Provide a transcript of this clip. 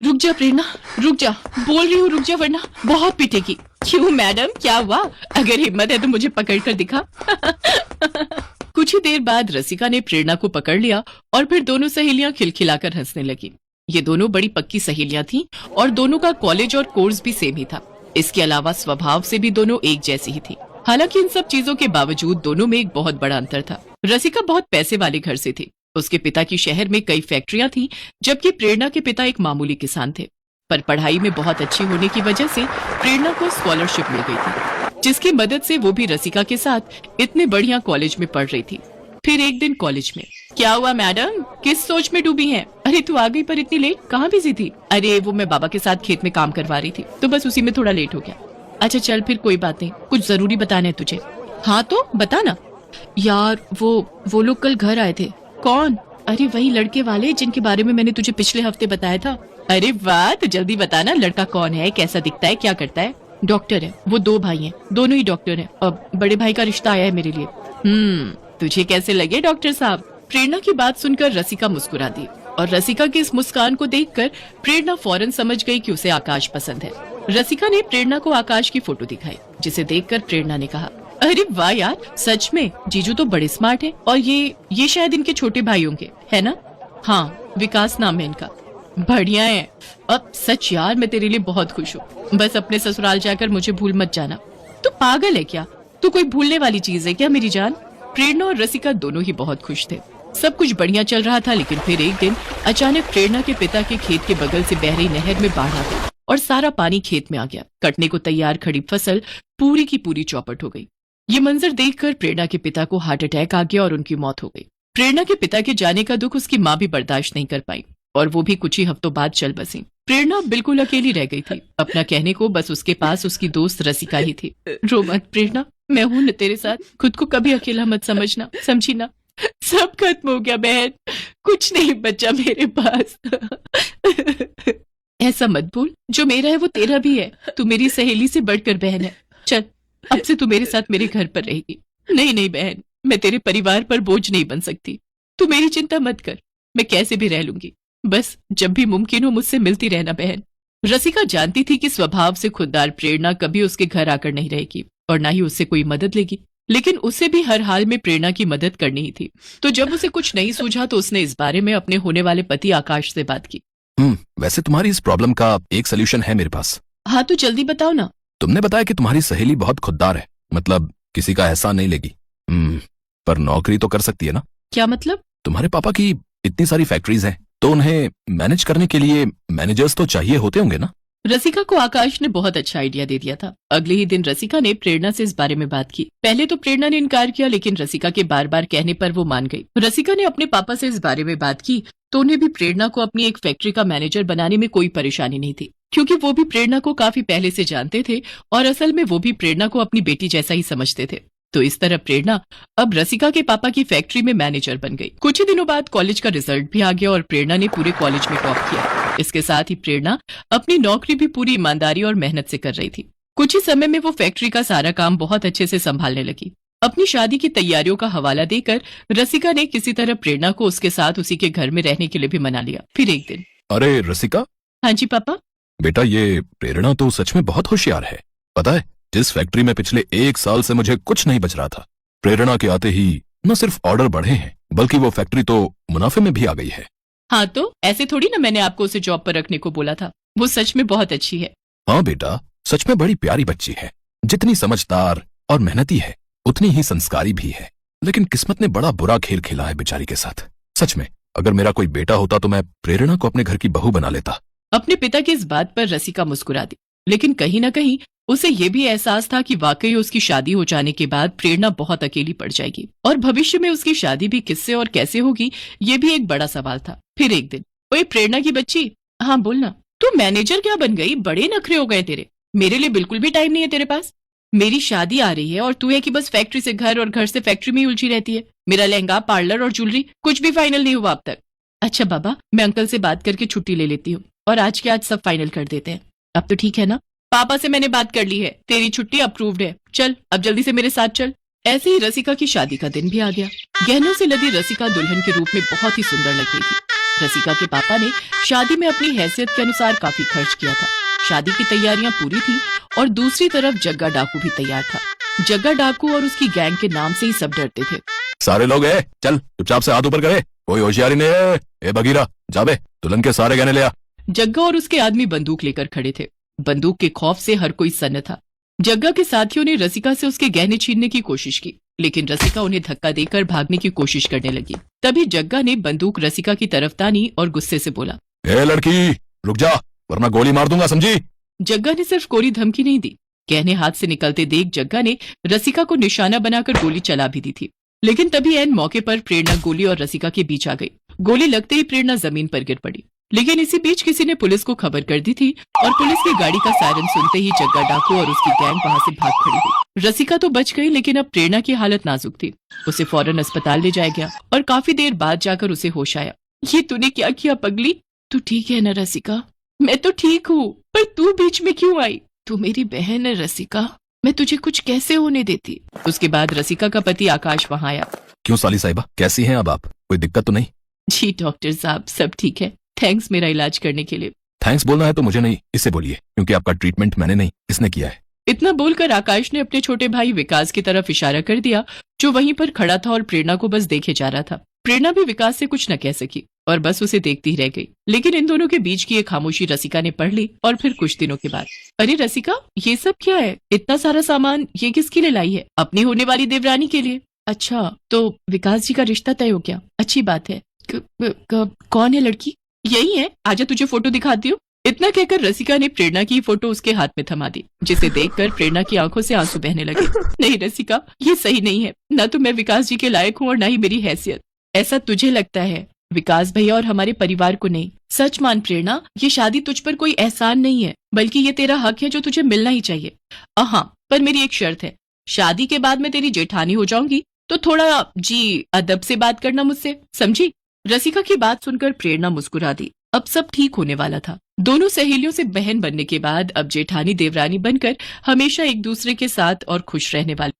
रुक जा प्रेरणा, रुक जा, बोल रही हूँ रुक जा वरना बहुत पीटेगी। क्यों मैडम, क्या हुआ? अगर हिम्मत है तो मुझे पकड़ कर दिखा। कुछ ही देर बाद रसिका ने प्रेरणा को पकड़ लिया और फिर दोनों सहेलियां खिलखिलाकर हंसने लगी। ये दोनों बड़ी पक्की सहेलियां थीं और दोनों का कॉलेज और कोर्स भी सेम ही था। इसके अलावा स्वभाव से भी दोनों एक जैसी ही थी। हालांकि इन सब चीजों के बावजूद दोनों में एक बहुत बड़ा अंतर था। रसिका बहुत पैसे वाले घर से थी। उसके पिता की शहर में कई फैक्ट्रियां थीं, जबकि प्रेरणा के पिता एक मामूली किसान थे। पर पढ़ाई में बहुत अच्छी होने की वजह से प्रेरणा को स्कॉलरशिप मिल गई थी, जिसकी मदद से वो भी रसिका के साथ इतने बढ़िया कॉलेज में पढ़ रही थी। फिर एक दिन कॉलेज में क्या हुआ मैडम, किस सोच में डूबी हैं? अरे तू आ गई पर इतनी लेट, कहाँ बिजी थी? अरे वो मैं बाबा के साथ खेत में काम करवा रही थी तो बस उसी में थोड़ा लेट हो गया। अच्छा चल फिर कोई बात नहीं, कुछ जरूरी बताना है तुझे। हाँ तो बता ना। यार वो लोग कल घर आए थे। कौन? अरे वही लड़के वाले जिनके बारे में मैंने तुझे पिछले हफ्ते बताया था। अरे वाह, तो जल्दी बताना, लड़का कौन है, कैसा दिखता है, क्या करता है? डॉक्टर है, वो दो भाई हैं, दोनों ही डॉक्टर हैं। अब बड़े भाई का रिश्ता आया है मेरे लिए। तुझे कैसे लगे डॉक्टर साहब? प्रेरणा की बात सुनकर रसिका मुस्कुरा दी और रसिका की इस मुस्कान को देखकर प्रेरणा फौरन समझ गई कि उसे आकाश पसंद है। रसिका ने प्रेरणा को आकाश की फोटो दिखाई, जिसे देखकर प्रेरणा ने कहा, अरे वाह यार, सच में जीजू तो बड़े स्मार्ट हैं और ये शायद इनके छोटे भाई होंगे, है ना? हाँ, विकास नाम है इनका। बढ़िया है। अब सच यार मैं तेरे लिए बहुत खुश हूँ। बस अपने ससुराल जाकर मुझे भूल मत जाना। तू पागल है क्या? तू कोई भूलने वाली चीज है क्या मेरी जान? प्रेरणा और रसिका दोनों ही बहुत खुश थे। सब कुछ बढ़िया चल रहा था, लेकिन फिर एक दिन अचानक प्रेरणा के पिता के खेत के बगल से बह रही नहर में बाढ़ आ गई और सारा पानी खेत में आ गया। कटने को तैयार खड़ी फसल पूरी की पूरी चौपट हो गई। ये मंजर देखकर प्रेरणा के पिता को हार्ट अटैक आ गया और उनकी मौत हो गई। प्रेरणा के पिता के जाने का दुख उसकी माँ भी बर्दाश्त नहीं कर पाई और वो भी कुछ ही हफ्तों बाद चल बसी। प्रेरणा बिल्कुल अकेली रह गई थी। अपना कहने को बस उसके पास उसकी दोस्त रसिका ही थी। रो मत प्रेरणा, मैं हूं न तेरे साथ। खुद को कभी अकेला मत समझना, समझी ना? सब खत्म हो गया बहन, कुछ नहीं बचा मेरे पास। ऐसा मत भूल, जो मेरा है वो तेरा भी है। तू मेरी सहेली से बढ़कर बहन है। चल अब से तू मेरे साथ मेरे घर पर रहेगी। नहीं नहीं बहन, मैं तेरे परिवार पर बोझ नहीं बन सकती। तू मेरी चिंता मत कर, मैं कैसे भी रह लूंगी। बस जब भी मुमकिन हो मुझसे मिलती रहना बहन। रसिका जानती थी कि स्वभाव से खुददार प्रेरणा कभी उसके घर आकर नहीं रहेगी और ना ही उससे कोई मदद लेगी, लेकिन उसे भी हर हाल में प्रेरणा की मदद करनी ही थी। तो जब उसे कुछ नहीं सूझा तो उसने इस बारे में अपने होने वाले पति आकाश से बात की। वैसे तुम्हारी इस प्रॉब्लम का एक सोल्यूशन है मेरे पास। हाँ तो जल्दी बताओ ना। तुमने बताया कि तुम्हारी सहेली बहुत खुददार है, मतलब किसी का एहसान नहीं लेगी। पर नौकरी तो कर सकती है ना? क्या मतलब? तुम्हारे पापा की इतनी सारी फैक्ट्रीज हैं, तो उन्हें मैनेज करने के लिए मैनेजर्स तो चाहिए होते होंगे ना? रसिका को आकाश ने बहुत अच्छा आइडिया दे दिया था। अगले ही दिन रसिका ने प्रेरणा से इस बारे में बात की। पहले तो प्रेरणा ने इनकार किया, लेकिन रसिका के बार बार कहने पर वो मान गई। रसिका ने अपने पापा से इस बारे में बात की तो उन्हें भी प्रेरणा को अपनी एक फैक्ट्री का मैनेजर बनाने में कोई परेशानी नहीं थी, क्योंकि वो भी प्रेरणा को काफी पहले से जानते थे और असल में वो भी प्रेरणा को अपनी बेटी जैसा ही समझते थे। तो इस तरह प्रेरणा अब रसिका के पापा की फैक्ट्री में मैनेजर बन गई। कुछ ही दिनों बाद कॉलेज का रिजल्ट भी आ गया और प्रेरणा ने पूरे कॉलेज में टॉप किया। इसके साथ ही प्रेरणा अपनी नौकरी भी पूरी ईमानदारी और मेहनत से कर रही थी। कुछ ही समय में वो फैक्ट्री का सारा काम बहुत अच्छे से संभालने लगी। अपनी शादी की तैयारियों का हवाला देकर रसिका ने किसी तरह प्रेरणा को उसके साथ उसी के घर में रहने के लिए भी मना लिया। फिर एक दिन, अरे रसिका। हाँ जी पापा। बेटा, ये प्रेरणा तो सच में बहुत होशियार है। पता है, जिस फैक्ट्री में पिछले 1 साल से मुझे कुछ नहीं बच रहा था, प्रेरणा के आते ही न सिर्फ ऑर्डर बढ़े हैं, बल्कि वो फैक्ट्री तो मुनाफे में भी आ गई है। हाँ तो ऐसे थोड़ी ना मैंने आपको उसे जॉब पर रखने को बोला था। वो सच में बहुत अच्छी है। हाँ बेटा, सच में बड़ी प्यारी बच्ची है। जितनी समझदार और मेहनती है, उतनी ही संस्कारी भी है। लेकिन किस्मत ने बड़ा बुरा खेल खेला है बेचारी के साथ। सच में, अगर मेरा कोई बेटा होता तो मैं प्रेरणा को अपने घर की बहू बना लेता। अपने पिता की इस बात पर रसिका मुस्कुरा दी, लेकिन कहीं न कहीं उसे ये भी एहसास था कि वाकई उसकी शादी हो जाने के बाद प्रेरणा बहुत अकेली पड़ जाएगी और भविष्य में उसकी शादी भी किससे और कैसे होगी, ये भी एक बड़ा सवाल था। फिर एक दिन, ओए प्रेरणा की बच्ची, हाँ बोलना, तू मैनेजर क्या बन गई? बड़े नखरे हो गए तेरे। मेरे लिए बिल्कुल भी टाइम नहीं है तेरे पास। मेरी शादी आ रही है और तू है कि बस फैक्ट्री से घर और घर से फैक्ट्री में ही उलझी रहती है। मेरा लहंगा, पार्लर और ज्वेलरी कुछ भी फाइनल नहीं हुआ अब तक। अच्छा बाबा, मैं अंकल से बात करके छुट्टी ले लेती हूँ और आज के आज सब फाइनल कर देते हैं। अब तो ठीक है ना? पापा से मैंने बात कर ली है, तेरी छुट्टी अप्रूव्ड है। चल अब जल्दी से मेरे साथ चल। ऐसे ही रसिका की शादी का दिन भी आ गया। गहनों से लदी रसिका दुल्हन के रूप में बहुत ही सुंदर लग रही थी। रसिका के पापा ने शादी में अपनी हैसियत के अनुसार काफी खर्च किया था। शादी की तैयारियां पूरी थी और दूसरी तरफ जग्गा डाकू भी तैयार था। जग्गा डाकू और उसकी गैंग के नाम से ही सब डरते थे। सारे लोग है, चल चुपचाप से हाथ ऊपर करे, कोई होशियारी नहीं है। ए बगीरा, जाबे दुल्हन के सारे गहने ले आ। जग्गा और उसके आदमी बंदूक लेकर खड़े थे। बंदूक के खौफ से हर कोई सन्न था। जग्गा के साथियों ने रसिका से उसके गहने छीनने की कोशिश की, लेकिन रसिका उन्हें धक्का देकर भागने की कोशिश करने लगी। तभी जग्गा ने बंदूक रसिका की तरफ तानी और गुस्से से बोला, ए लड़की, रुक जा वरना गोली मार दूंगा, समझी? जग्गा ने सिर्फ कोरी धमकी नहीं दी, गहने हाथ से निकलते देख जग्गा ने रसिका को निशाना बनाकर गोली चला भी दी थी। लेकिन तभी ऐन मौके पर प्रेरणा गोली और रसिका के बीच आ गई। गोली लगते ही प्रेरणा जमीन पर गिर पड़ी। लेकिन इसी बीच किसी ने पुलिस को खबर कर दी थी और पुलिस की गाड़ी का सायरन सुनते ही जग्गा डाकू और उसकी गैंग वहां से भाग खड़ी हुई। रसिका तो बच गई, लेकिन अब प्रेरणा की हालत नाजुक थी। उसे फौरन अस्पताल ले जाया गया और काफी देर बाद जाकर उसे होश आया। ये तूने क्या किया पगली? तू ठीक है ना रसिका? मैं तो ठीक हूँ, पर तू बीच में क्यों आई? तू मेरी बहन है रसिका, मैं तुझे कुछ कैसे होने देती। उसके बाद रसिका का पति आकाश वहां आया। क्यों साली साहिबा, कैसी हैं अब आप? कोई दिक्कत तो नहीं? जी डॉक्टर साहब, सब ठीक है। थैंक्स मेरा इलाज करने के लिए। थैंक्स बोलना है तो मुझे नहीं, इससे बोलिए, क्योंकि आपका ट्रीटमेंट मैंने नहीं, इसने किया है। इतना बोलकर आकाश ने अपने छोटे भाई विकास की तरफ इशारा कर दिया, जो वहीं पर खड़ा था और प्रेरणा को बस देखे जा रहा था। प्रेरणा भी विकास से कुछ न कह सकी और बस उसे देखती ही रह गई। लेकिन इन दोनों के बीच की एक खामोशी रसिका ने पढ़ ली और फिर कुछ दिनों के बाद, अरे रसिका, ये सब क्या है? इतना सारा सामान ये किसके लिए लाई है? अपनी होने वाली देवरानी के लिए। अच्छा, तो विकास जी का रिश्ता तय हो गया, अच्छी बात है। कौन है लड़की? यही है, आजा तुझे फोटो दिखाती हूँ। इतना कहकर रसिका ने प्रेरणा की फोटो उसके हाथ में थमा दी, जिसे देखकर प्रेरणा की आंखों से आंसू बहने लगे। नहीं रसिका, ये सही नहीं है। न तो मैं विकास जी के लायक हूँ और न ही मेरी हैसियत। ऐसा तुझे लगता है, विकास भैया और हमारे परिवार को नहीं। सच मान प्रेरणा, ये शादी तुझ पर कोई एहसान नहीं है, बल्कि ये तेरा हक है जो तुझे मिलना ही चाहिए। हाँ, पर मेरी एक शर्त है, शादी के बाद मैं तेरी जेठानी हो जाऊंगी, तो थोड़ा अदब से बात करना मुझसे, समझी? रसिका की बात सुनकर प्रेरणा मुस्कुरा दी। अब सब ठीक होने वाला था। दोनों सहेलियों से बहन बनने के बाद अब जेठानी देवरानी बनकर हमेशा एक दूसरे के साथ और खुश रहने वाली।